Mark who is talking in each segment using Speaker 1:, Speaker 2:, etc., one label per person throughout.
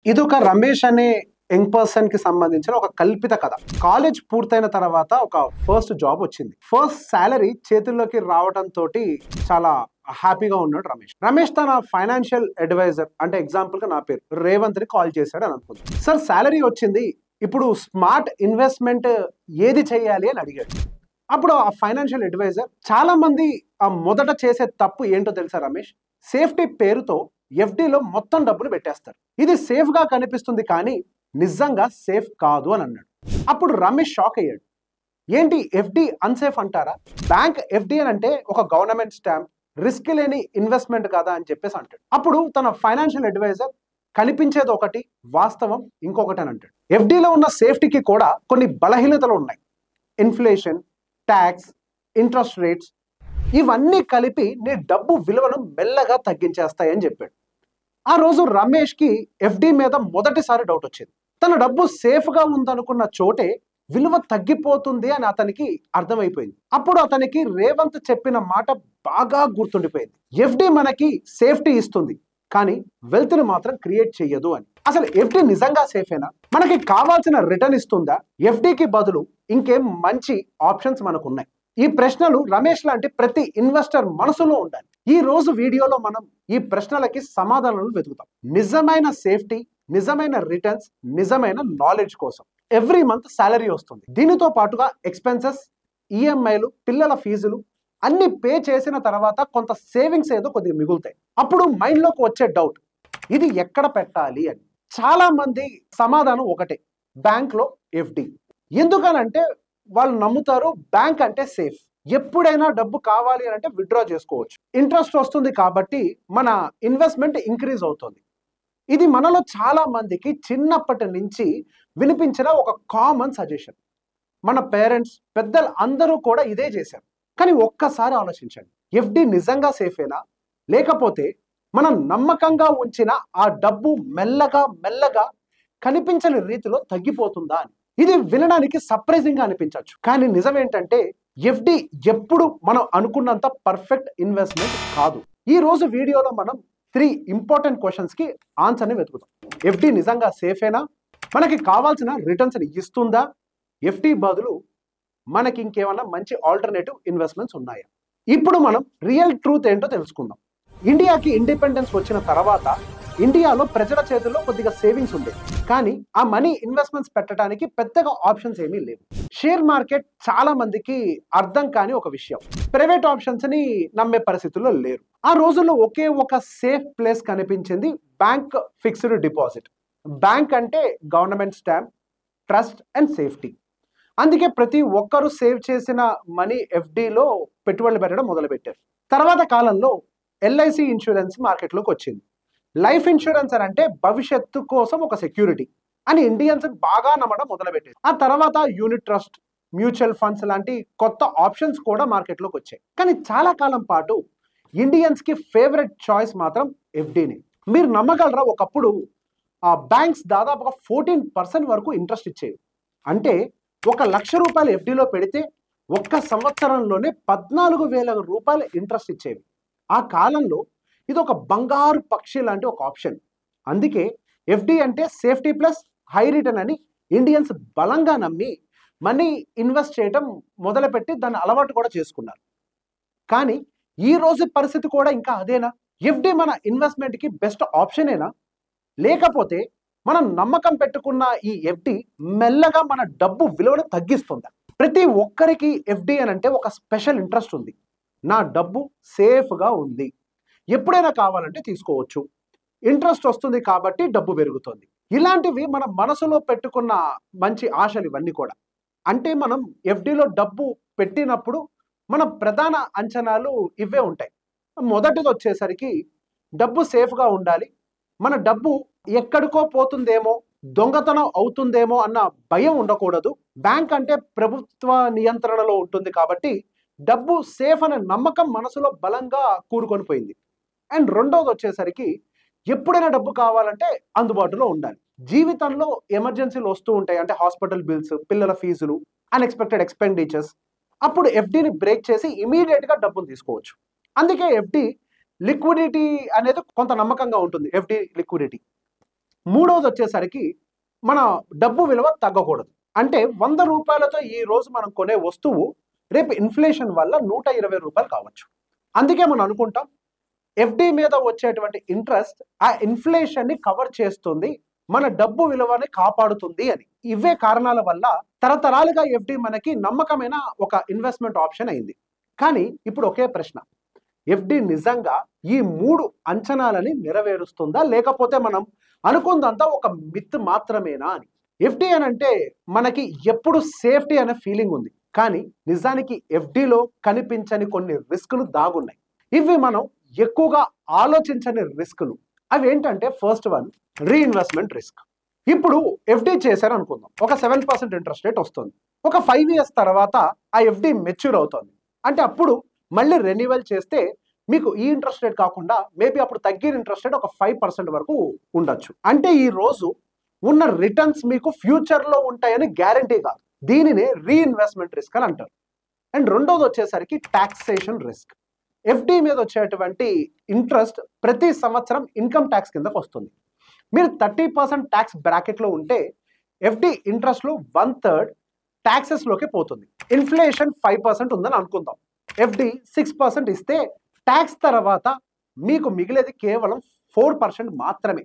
Speaker 1: ఇదొక రమేష్ అనే young person కి సంబంధించిన ఒక కల్పిత కథ. కాలేజ్ పూర్తయిన తర్వాత ఒక ఫస్ట్ జాబ్ వచ్చింది. ఫస్ట్ సాలరీ చేతుల్లోకి రావడంతో చాలా హ్యాపీగా ఉన్నాడు రమేష్. రమేష్ తన ఫైనాన్షియల్ అడ్వైజర్, అంటే ఎగ్జాంపుల్ గా నా పేరు రేవంత్ ని కాల్ చేశాడు అని అనుకుంది. సార్ సాలరీ వచ్చింది, ఇప్పుడు స్మార్ట్ ఇన్వెస్ట్మెంట్ ఏది చేయాలి అని అడిగాడు. అప్పుడు ఆ ఫైనాన్షియల్ అడ్వైజర్, చాలా మంది మొదట చేసే తప్పు ఏంటో తెలుసా రమేష్, సేఫ్టీ పేరుతో ఎఫ్డీలో మొత్తం డబ్బులు పెట్టేస్తారు. ఇది సేఫ్ గా కనిపిస్తుంది కానీ నిజంగా సేఫ్ కాదు అని అన్నాడు. అప్పుడు రమేష్ షాక్ అయ్యాడు. ఏంటి ఎఫ్డి అన్సేఫ్ అంటారా? బ్యాంక్ ఎఫ్డి అని అంటే ఒక గవర్నమెంట్ స్టాంప్, రిస్క్ లేని ఇన్వెస్ట్మెంట్ కదా అని చెప్పేసి అంటాడు. అప్పుడు తన ఫైనాన్షియల్ అడ్వైజర్, కనిపించేది ఒకటి, వాస్తవం ఇంకొకటి అని అంటాడు. ఎఫ్డీలో ఉన్న సేఫ్టీకి కూడా కొన్ని బలహీనతలు ఉన్నాయి. ఇన్ఫ్లేషన్, ట్యాక్స్, ఇంట్రెస్ట్ రేట్స్, ఇవన్నీ కలిపి నీ డబ్బు విలువను మెల్లగా తగ్గించేస్తాయని చెప్పాడు. ఆ రోజు రమేష్ కి ఎఫ్డి మీద మొదటిసారి డౌట్ వచ్చింది. తన డబ్బు సేఫ్ గా ఉందనుకున్న చోటే విలువ తగ్గిపోతుంది అని అతనికి అర్థమైపోయింది. అప్పుడు అతనికి రేవంత్ చెప్పిన మాట బాగా గుర్తుండిపోయింది. ఎఫ్డి మనకి సేఫ్టీ ఇస్తుంది కానీ వెల్త్ ని మాత్రం క్రియేట్ చెయ్యదు అని. అసలు ఎఫ్డి నిజంగా సేఫేనా? మనకి కావాల్సిన రిటర్న్ ఇస్తుందా? ఎఫ్డికి బదులు ఇంకేం మంచి ఆప్షన్స్ మనకున్నాయి? ఈ ప్రశ్నలు రమేష్ లాంటి ప్రతి ఇన్వెస్టర్ మనసులో ఉండాలి. ఈ రోజు వీడియోలో మనం ఈ ప్రశ్నలకి సమాధానాలు వెతుకుతాం. నిజమైన సేఫ్టీ, నిజమైన రిటర్న్స్, నిజమైన నాలెడ్జ్ కోసం. ఎవ్రీ మంత్ సాలరీ వస్తుంది, దీనితో పాటుగా ఎక్స్పెన్సెస్, ఈఎంఐలు, పిల్లల ఫీజులు అన్ని పే చేసిన తర్వాత కొంత సేవింగ్స్ ఏదో కొద్దిగా మిగులుతాయి. అప్పుడు మైండ్ లోకి వచ్చే డౌట్, ఇది ఎక్కడ పెట్టాలి అని. చాలా మంది సమాధానం ఒకటే, బ్యాంక్ లో ఎఫ్డి. ఎందుకనంటే వాళ్ళు నమ్ముతారు బ్యాంక్ అంటే సేఫ్, ఎప్పుడైనా డబ్బు కావాలి అని అంటే విత్డ్రా చేసుకోవచ్చు, ఇంట్రెస్ట్ వస్తుంది కాబట్టి మన ఇన్వెస్ట్మెంట్ ఇంక్రీజ్ అవుతుంది. ఇది మనలో చాలా మందికి చిన్నప్పటి నుంచి వినిపించిన ఒక కామన్ సజెషన్. మన పేరెంట్స్, పెద్దలు అందరూ కూడా ఇదే చేశారు. కానీ ఒక్కసారి ఆలోచించండి, ఎఫ్డి నిజంగా సేఫేనా? లేకపోతే మనం నమ్మకంగా ఉంచిన ఆ డబ్బు మెల్లగా మెల్లగా కనిపించని రీతిలో తగ్గిపోతుందా అని. ఇది వినడానికి సర్ప్రైజింగ్ గా అనిపించవచ్చు, కానీ నిజం ఏంటంటే ఎఫ్డి ఎప్పుడు మనం అనుకున్నంత పర్ఫెక్ట్ ఇన్వెస్ట్మెంట్ కాదు. ఈ రోజు వీడియోలో మనం 3 ఇంపార్టెంట్ క్వశ్చన్స్ కి ఆన్సర్ ని వెతుకుతాం. ఎఫ్డి నిజంగా సేఫేనా? మనకి కావాల్సిన రిటర్న్స్ ఇస్తుందా? ఎఫ్డి బదులు మనకి ఇంకేమైనా మంచి ఆల్టర్నేటివ్ ఇన్వెస్ట్మెంట్స్ ఉన్నాయా? ఇప్పుడు మనం రియల్ ట్రూత్ ఏంటో తెలుసుకుందాం. ఇండియాకి ఇండిపెండెన్స్ వచ్చిన తర్వాత ఇండియాలో ప్రజల చేతుల్లో కొద్దిగా సేవింగ్స్ ఉండేవి, కానీ ఆ మనీ ఇన్వెస్ట్మెంట్స్ పెట్టడానికి పెద్దగా ఆప్షన్స్ ఏమీ లేవు. షేర్ మార్కెట్ చాలా మందికి అర్థం కాని ఒక విషయం. ప్రైవేట్ ఆప్షన్స్ ని నమ్మే పరిస్థితుల్లో లేరు. ఆ రోజుల్లో ఒకే ఒక సేఫ్ ప్లేస్ కనిపించింది, బ్యాంక్ ఫిక్స్డ్ డిపాజిట్. బ్యాంక్ అంటే government stamp, trust and safety. అందుకే ప్రతి ఒక్కరూ సేవ్ చేసిన మనీ ఎఫ్డిలో పెట్టుబడులు పెట్టడం మొదలుపెట్టారు. తర్వాత కాలంలో ఎల్ఐసి ఇన్సూరెన్స్ మార్కెట్లోకి వచ్చింది. లైఫ్ ఇన్సూరెన్స్ అని అంటే భవిష్యత్తు కోసం ఒక సెక్యూరిటీ అని ఇండియన్స్ బాగా నమ్మడం మొదలుపెట్టారు. ఆ తర్వాత యూనిట్ ట్రస్ట్, మ్యూచువల్ ఫండ్స్ లాంటి కొత్త ఆప్షన్స్ కూడా మార్కెట్లోకి వచ్చాయి. కానీ చాలా కాలం పాటు ఇండియన్స్ కి ఫేవరెట్ చాయిస్ మాత్రం ఎఫ్డీని. మీరు నమ్మగలరా, ఒకప్పుడు ఆ బ్యాంక్స్ దాదాపుగా 14% వరకు ఇంట్రెస్ట్ ఇచ్చేవి. అంటే 1,00,000 రూపాయలు ఎఫ్డీలో పెడితే ఒక్క సంవత్సరంలోనే 14,000 రూపాయలు ఇంట్రెస్ట్ ఇచ్చేవి. ఆ కాలంలో ఇది ఒక బంగారు పక్షి లాంటి ఒక ఆప్షన్. అందుకే ఎఫ్డి అంటే సేఫ్టీ ప్లస్ హై రిటర్న్ అని ఇండియన్స్ బలంగా నమ్మి మనీ ఇన్వెస్ట్ చేయడం మొదలుపెట్టి దాన్ని అలవాటు కూడా చేసుకున్నారు. కానీ ఈ రోజు పరిస్థితి కూడా ఇంకా అదేనా? ఎఫ్డి మన ఇన్వెస్ట్మెంట్ కి బెస్ట్ ఆప్షనేనా? లేకపోతే మనం నమ్మకం పెట్టుకున్న ఈ ఎఫ్డి మెల్లగా మన డబ్బు విలువను తగ్గిస్తుందా? ప్రతి ఒక్కరికి ఎఫ్డి అని అంటే ఒక స్పెషల్ ఇంట్రెస్ట్ ఉంది. నా డబ్బు సేఫ్ గా ఉంది, ఎప్పుడైనా కావాలంటే తీసుకోవచ్చు, ఇంట్రెస్ట్ వస్తుంది కాబట్టి డబ్బు పెరుగుతుంది. ఇలాంటివి మన మనసులో పెట్టుకున్న మంచి ఆశలు ఇవన్నీ కూడా. అంటే మనం ఎఫ్డిలో డబ్బు పెట్టినప్పుడు మన ప్రధాన అంచనాలు ఇవే ఉంటాయి. మొదటిది వచ్చేసరికి డబ్బు సేఫ్ గా ఉండాలి, మన డబ్బు ఎక్కడికో పోతుందేమో, దొంగతనం అవుతుందేమో అన్న భయం ఉండకూడదు. బ్యాంక్ అంటే ప్రభుత్వ నియంత్రణలో ఉంటుంది కాబట్టి డబ్బు సేఫ్ అనే నమ్మకం మనసులో బలంగా కూరుకొని పోయింది. అండ్ రెండోది వచ్చేసరికి ఎప్పుడైనా డబ్బు కావాలంటే అందుబాటులో ఉండాలి. జీవితంలో ఎమర్జెన్సీలు వస్తూ ఉంటాయి, అంటే హాస్పిటల్ బిల్స్, పిల్లల ఫీజులు, అన్ఎక్స్పెక్టెడ్ ఎక్స్పెండిచర్స్. అప్పుడు ఎఫ్డిని బ్రేక్ చేసి ఇమీడియట్ గా డబ్బులు తీసుకోవచ్చు. అందుకే ఎఫ్డి లిక్విడిటీ అనేది కొంత నమ్మకంగా ఉంటుంది. ఎఫ్డి లిక్విడిటీ మూడోది వచ్చేసరికి మన డబ్బు విలువ తగ్గకూడదు. అంటే 100 రూపాయలతో ఈ రోజు మనం కొనే వస్తువు రేపు ఇన్ఫ్లేషన్ వల్ల 120 రూపాయలు కావచ్చు. అందుకే మనం అనుకుంటాం ఎఫ్డి మీద వచ్చేటువంటి ఇంట్రెస్ట్ ఆ ఇన్ఫ్లేషన్ ని కవర్ చేస్తుంది, మన డబ్బు విలువని కాపాడుతుంది అని. ఇవే కారణాల వల్ల తరతరాలుగా ఎఫ్డి మనకి నమ్మకమైన ఒక ఇన్వెస్ట్మెంట్ ఆప్షన్ అయింది. కానీ ఇప్పుడు ఒకే ప్రశ్న, ఎఫ్డి నిజంగా ఈ 3 అంచనాలని నెరవేరుస్తుందా, లేకపోతే మనం అనుకుందంతా ఒక మిత్ మాత్రమేనా అని. ఎఫ్డి అని అంటే మనకి ఎప్పుడు సేఫ్టీ అనే ఫీలింగ్ ఉంది, కానీ నిజానికి ఎఫ్డిలో కనిపించని కొన్ని రిస్కులు దాగున్నాయి. ఇవి మనం ఎక్కువగా ఆలోచించని రిస్కులు. అవి ఏంటంటే ఫస్ట్ వన్, రీఇన్వెస్ట్మెంట్ రిస్క్. ఇప్పుడు ఎఫ్డి చేశారు అనుకుందాం, ఒక 7% ఇంట్రెస్ట్ రేట్ వస్తుంది. ఒక 5 years తర్వాత ఆ ఎఫ్డి మెచ్యూర్ అవుతుంది. అంటే అప్పుడు మళ్ళీ రెన్యువల్ చేస్తే మీకు ఈ ఇంట్రెస్ట్ రేట్ కాకుండా మేబీ అప్పుడు తగ్గిన ఇంట్రెస్ట్ రేట్ ఒక 5% వరకు ఉండొచ్చు. అంటే ఈ రోజు ఉన్న రిటర్న్స్ మీకు ఫ్యూచర్ లో ఉంటాయని గ్యారంటీ కాదు. దీనినే రీఇన్వెస్ట్మెంట్ రిస్క్ అని అంటారు. అండ్ రెండోది వచ్చేసరికి టాక్సేషన్ రిస్క్. ఎఫ్డి మీద వచ్చేటువంటి ఇంట్రెస్ట్ ప్రతి సంవత్సరం ఇన్కమ్ ట్యాక్స్ కిందకు వస్తుంది. మీరు 30% ట్యాక్స్ బ్రాకెట్ లో ఉంటే ఎఫ్డి ఇంట్రెస్ట్ లో 1/3 ట్యాక్సెస్ లోకి పోతుంది. ఇన్ఫ్లేషన్ 5% ఉందని అనుకుందాం, ఎఫ్డి 6% ఇస్తే ట్యాక్స్ తర్వాత మీకు మిగిలేది కేవలం 4% మాత్రమే.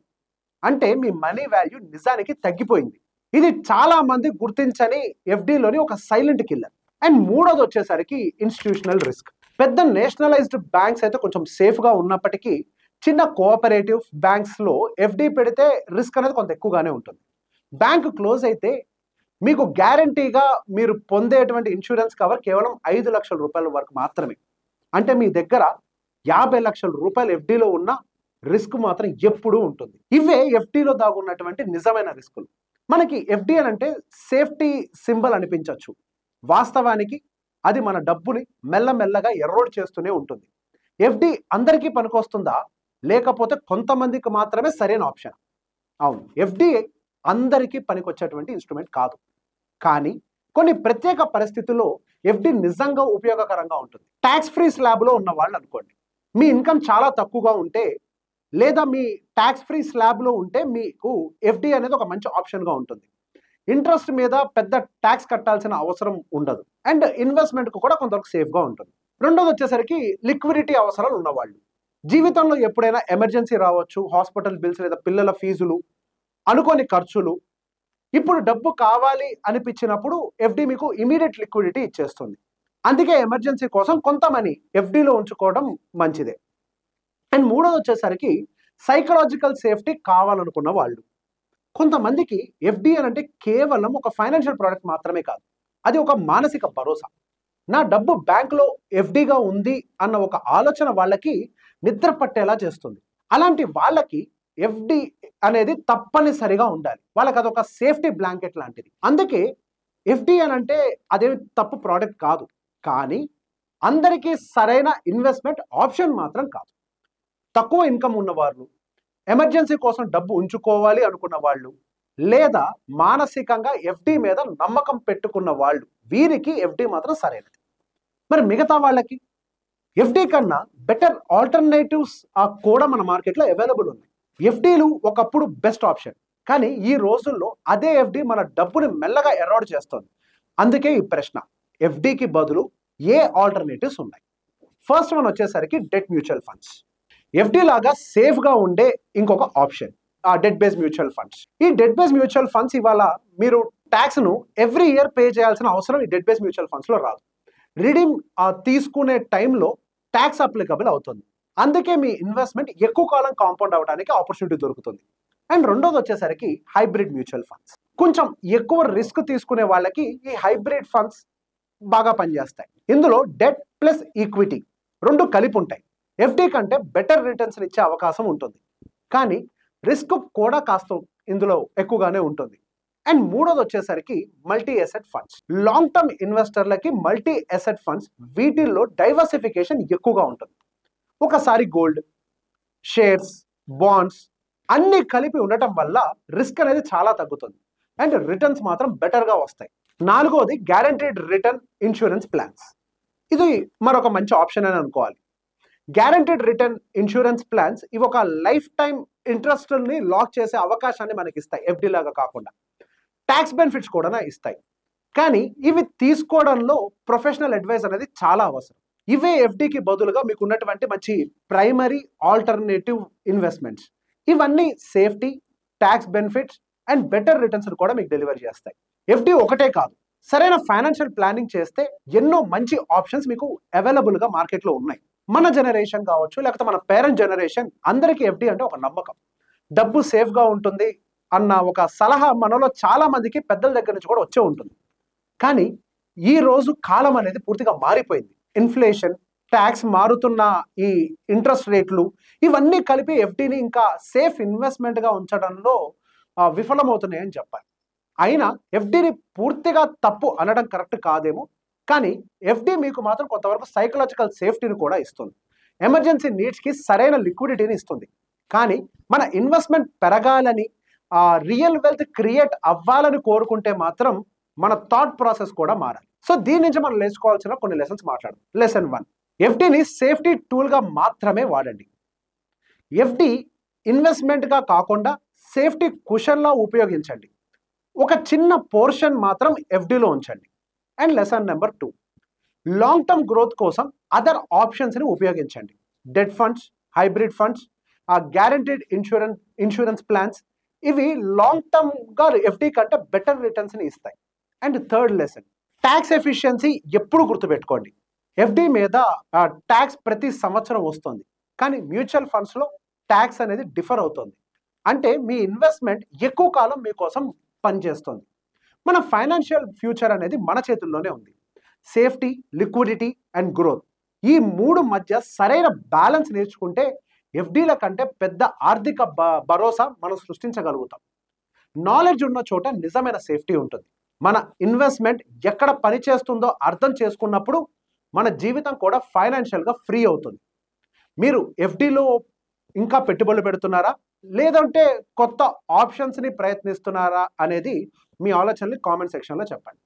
Speaker 1: అంటే మీ మనీ వాల్యూ నిజానికి తగ్గిపోయింది. ఇది చాలా మంది గుర్తించని ఎఫ్డిలోని ఒక సైలెంట్ కిల్లర్. అండ్ మూడోది వచ్చేసరికి ఇన్స్టిట్యూషనల్ రిస్క్. పెద్ద నేషనలైజ్డ్ బ్యాంక్స్ అయితే కొంచెం సేఫ్ గా ఉన్నప్పటికీ చిన్న కోఆపరేటివ్ బ్యాంక్స్ లో ఎఫ్డి పెడితే రిస్క్ అనేది కొంత ఎక్కువగానే ఉంటుంది. బ్యాంక్ క్లోజ్ అయితే మీకు గ్యారంటీగా మీరు పొందేటువంటి ఇన్సూరెన్స్ కవర్ కేవలం 5 లక్షల రూపాయల వరకు మాత్రమే. అంటే మీ దగ్గర 50 లక్షల రూపాయలు ఎఫ్డిలో ఉన్న రిస్క్ మాత్రం ఎప్పుడూ ఉంటుంది. ఇవే ఎఫ్డిలో దాగున్నటువంటి నిజమైన రిస్కులు. మనకి ఎఫ్డి అని అంటే సేఫ్టీ సింబల్ అనిపించవచ్చు, వాస్తవానికి అది మన డబ్బుని మెల్లమెల్లగా ఎర్రోడ్ చేస్తూనే ఉంటుంది. ఎఫ్డి అందరికీ పనికొస్తుందా, లేకపోతే కొంతమందికి మాత్రమే సరైన ఆప్షన్? అవును, ఎఫ్డి అందరికీ పనికొచ్చేటువంటి ఇన్స్ట్రుమెంట్ కాదు. కానీ కొన్ని ప్రత్యేక పరిస్థితుల్లో ఎఫ్డి నిజంగా ఉపయోగకరంగా ఉంటుంది. ట్యాక్స్ ఫ్రీ స్లాబ్లో ఉన్న వాళ్ళు అనుకోండి, మీ ఇన్కమ్ చాలా తక్కువగా ఉంటే లేదా మీ ట్యాక్స్ ఫ్రీ స్లాబ్లో ఉంటే మీకు ఎఫ్డి అనేది ఒక మంచి ఆప్షన్గా ఉంటుంది. ఇంట్రెస్ట్ మీద పెద్ద ట్యాక్స్ కట్టాల్సిన అవసరం ఉండదు. అండ్ ఇన్వెస్ట్మెంట్కు కూడా కొంతవరకు సేఫ్గా ఉంటుంది. రెండోది వచ్చేసరికి లిక్విడిటీ అవసరాలు ఉన్నవాళ్ళు. జీవితంలో ఎప్పుడైనా ఎమర్జెన్సీ రావచ్చు, హాస్పిటల్ బిల్స్ లేదా పిల్లల ఫీజులు, అనుకోని ఖర్చులు. ఇప్పుడు డబ్బు కావాలి అనిపించినప్పుడు ఎఫ్డి మీకు ఇమీడియట్ లిక్విడిటీ ఇచ్చేస్తుంది. అందుకే ఎమర్జెన్సీ కోసం కొంత మనీ ఎఫ్డిలో ఉంచుకోవడం మంచిదే. అండ్ మూడోది వచ్చేసరికి సైకలాజికల్ సేఫ్టీ కావాలనుకున్న వాళ్ళు. కొంతమందికి ఎఫ్డి అని అంటే కేవలం ఒక ఫైనాన్షియల్ ప్రోడక్ట్ మాత్రమే కాదు, అది ఒక మానసిక భరోసా. నా డబ్బు బ్యాంకులో ఎఫ్డిగా ఉంది అన్న ఒక ఆలోచన వాళ్ళకి నిద్ర పట్టేలా చేస్తుంది. అలాంటి వాళ్ళకి ఎఫ్డి అనేది తప్పనిసరిగా ఉండాలి. వాళ్ళకి అదొక సేఫ్టీ బ్లాంకెట్ లాంటిది. అందుకే ఎఫ్డి అని అంటే అదేమి తప్పు ప్రోడక్ట్ కాదు, కానీ అందరికీ సరైన ఇన్వెస్ట్మెంట్ ఆప్షన్ మాత్రం కాదు. తక్కువ ఇన్కమ్ ఉన్నవాళ్ళు, ఎమర్జెన్సీ కోసం డబ్బు ఉంచుకోవాలి అనుకున్న వాళ్ళు, లేదా మానసికంగా ఎఫ్డి మీద నమ్మకం పెట్టుకున్న వాళ్ళు, వీరికి ఎఫ్డి మాత్రం సరైనది. మరి మిగతా వాళ్ళకి ఎఫ్డి కన్నా బెటర్ ఆల్టర్నేటివ్స్ కూడా మన మార్కెట్లో అవైలబుల్ ఉంది. ఎఫ్డీలు ఒకప్పుడు బెస్ట్ ఆప్షన్, కానీ ఈ రోజుల్లో అదే ఎఫ్డి మన డబ్బుని మెల్లగా ఎరోడ్ చేస్తుంది. అందుకే ఈ ప్రశ్న, ఎఫ్డికి బదులు ఏ ఆల్టర్నేటివ్స్ ఉన్నాయి? ఫస్ట్ వన్ వచ్చేసరికి డెట్ మ్యూచువల్ ఫండ్స్. ఎఫ్డి లాగా సేఫ్గా ఉండే ఇంకొక option debt based mutual funds. ఈ డెట్ బేస్డ్ మ్యూచువల్ ఫండ్స్ ఇవాళ మీరు ట్యాక్స్ను ఎవ్రీ ఇయర్ పే చేయాల్సిన అవసరం ఈ డెట్ బేస్డ్ మ్యూచువల్ ఫండ్స్లో రాదు. రిడీమ్ తీసుకునే టైంలో ట్యాక్స్ అప్లికబుల్ అవుతుంది. అందుకే మీ ఇన్వెస్ట్మెంట్ ఎక్కువ కాలం కాంపౌండ్ అవ్వడానికి ఆపర్చునిటీ దొరుకుతుంది. అండ్ రెండోది వచ్చేసరికి హైబ్రిడ్ మ్యూచువల్ ఫండ్స్. కొంచెం ఎక్కువ రిస్క్ తీసుకునే వాళ్ళకి ఈ హైబ్రిడ్ ఫండ్స్ బాగా పనిచేస్తాయి. ఇందులో డెట్ ప్లస్ ఈక్విటీ రెండు కలిపి ఉంటాయి. ఎఫ్డి కంటే బెటర్ రిటర్న్స్ ఇచ్చే అవకాశం ఉంటుంది, కానీ రిస్క్ కూడా కాస్త ఇందులో ఎక్కువగానే ఉంటుంది. అండ్ మూడోది వచ్చేసరికి multi asset funds. Long term ఇన్వెస్టర్లకి మల్టీ అసెట్ ఫండ్స్, వీటిల్లో డైవర్సిఫికేషన్ ఎక్కువగా ఉంటుంది. ఒకసారి గోల్డ్, షేర్స్, బాండ్స్ అన్ని కలిపి ఉండటం వల్ల రిస్క్ అనేది చాలా తగ్గుతుంది అండ్ రిటర్న్స్ మాత్రం బెటర్గా వస్తాయి. నాలుగోది గ్యారంటీడ్ రిటర్న్ ఇన్సూరెన్స్ ప్లాన్స్. ఇది మరొక మంచి ఆప్షన్ అని అనుకోవాలి. గ్యారంటీడ్ రిటర్న్ ఇన్సూరెన్స్ ప్లాన్స్ ఇవి ఒక లైఫ్ టైం ఇంట్రెస్ట్ని లాక్ చేసే అవకాశాన్ని మనకి ఇస్తాయి, ఎఫ్డి లాగా కాకుండా. ట్యాక్స్ బెనిఫిట్స్ కూడా ఇస్తాయి. కానీ ఇవి తీసుకోవడంలో ప్రొఫెషనల్ అడ్వైస్ అనేది చాలా అవసరం. ఇవే ఎఫ్డికి బదులుగా మీకు ఉన్నటువంటి మంచి ప్రైమరీ ఆల్టర్నేటివ్ ఇన్వెస్ట్మెంట్స్. ఇవన్నీ safety, tax benefits and better returns కూడా మీకు డెలివర్ చేస్తాయి. ఎఫ్డి ఒకటే కాదు, సరైన ఫైనాన్షియల్ ప్లానింగ్ చేస్తే ఎన్నో మంచి ఆప్షన్స్ మీకు అవైలబుల్గా మార్కెట్లో ఉన్నాయి. మన జనరేషన్ కావచ్చు, లేకపోతే మన పేరెంట్ జనరేషన్, అందరికీ ఎఫ్డి అంటే ఒక నమ్మకం. డబ్బు సేఫ్గా ఉంటుంది అన్న ఒక సలహా మనలో చాలా మందికి పెద్దల దగ్గర నుంచి కూడా వచ్చే ఉంటుంది. కానీ ఈ రోజు కాలం అనేది పూర్తిగా మారిపోయింది. ఇన్ఫ్లేషన్, ట్యాక్స్, మారుతున్న ఈ ఇంట్రెస్ట్ రేట్లు ఇవన్నీ కలిపి ఎఫ్డిని ఇంకా సేఫ్ ఇన్వెస్ట్మెంట్గా ఉంచడంలో విఫలమవుతున్నాయని చెప్పాలి. అయినా ఎఫ్డిని పూర్తిగా తప్పు అనడం కరెక్ట్ కాదేమో, కానీ ఎఫ్డి మీకు మాత్రం కొంతవరకు సైకలాజికల్ సేఫ్టీని కూడా ఇస్తుంది. ఎమర్జెన్సీ నీడ్స్కి సరైన లిక్విడిటీని ఇస్తుంది. కానీ మన ఇన్వెస్ట్మెంట్ పెరగాలని, రియల్ వెల్త్ క్రియేట్ అవ్వాలని కోరుకుంటే మాత్రం మన థాట్ ప్రాసెస్ కూడా మారాలి. సో దీని నుంచి మనం నేర్చుకోవాల్సిన కొన్ని లెసన్స్ మాట్లాడదాం. లెసన్ 1, ఎఫ్డిని సేఫ్టీ టూల్గా మాత్రమే వాడండి. ఎఫ్డి ఇన్వెస్ట్మెంట్గా కాకుండా సేఫ్టీ కుషన్లా ఉపయోగించండి. ఒక చిన్న పోర్షన్ మాత్రం ఎఫ్డిలో ఉంచండి. And lesson number 2, long term growth కోసం అదర్ ఆప్షన్స్ని ఉపయోగించండి. Debt funds, hybrid funds, guaranteed insurance plans ఇవి లాంగ్ టర్మ్గా ఎఫ్డి కంటే బెటర్ రిటర్న్స్ని ఇస్తాయి. And third lesson, tax efficiency ఎప్పుడు గుర్తుపెట్టుకోండి. ఎఫ్డి మీద ట్యాక్స్ ప్రతి సంవత్సరం వస్తుంది, కానీ మ్యూచువల్ ఫండ్స్లో ట్యాక్స్ అనేది డిఫర్ అవుతుంది. అంటే మీ ఇన్వెస్ట్మెంట్ ఎక్కువ కాలం మీకోసం పనిచేస్తుంది. మన ఫైనాన్షియల్ ఫ్యూచర్ అనేది మన చేతుల్లోనే ఉంది. సేఫ్టీ, లిక్విడిటీ అండ్ గ్రోత్ ఈ మూడు మధ్య సరైన బ్యాలెన్స్ నేర్చుకుంటే ఎఫ్డీల కంటే పెద్ద ఆర్థిక భరోసా మనం సృష్టించగలుగుతాం. నాలెడ్జ్ ఉన్న చోట నిజమైన సేఫ్టీ ఉంటుంది. మన ఇన్వెస్ట్మెంట్ ఎక్కడ పనిచేస్తుందో అర్థం చేసుకున్నప్పుడు మన జీవితం కూడా ఫైనాన్షియల్గా ఫ్రీ అవుతుంది. మీరు ఎఫ్డీలో ఇంకా పెట్టుబడులు పెడుతున్నారా, లేదంటే కొత్త ఆప్షన్స్ని ప్రయత్నిస్తున్నారా అనేది మీ ఆలోచనని కామెంట్ సెక్షన్లో చెప్పండి.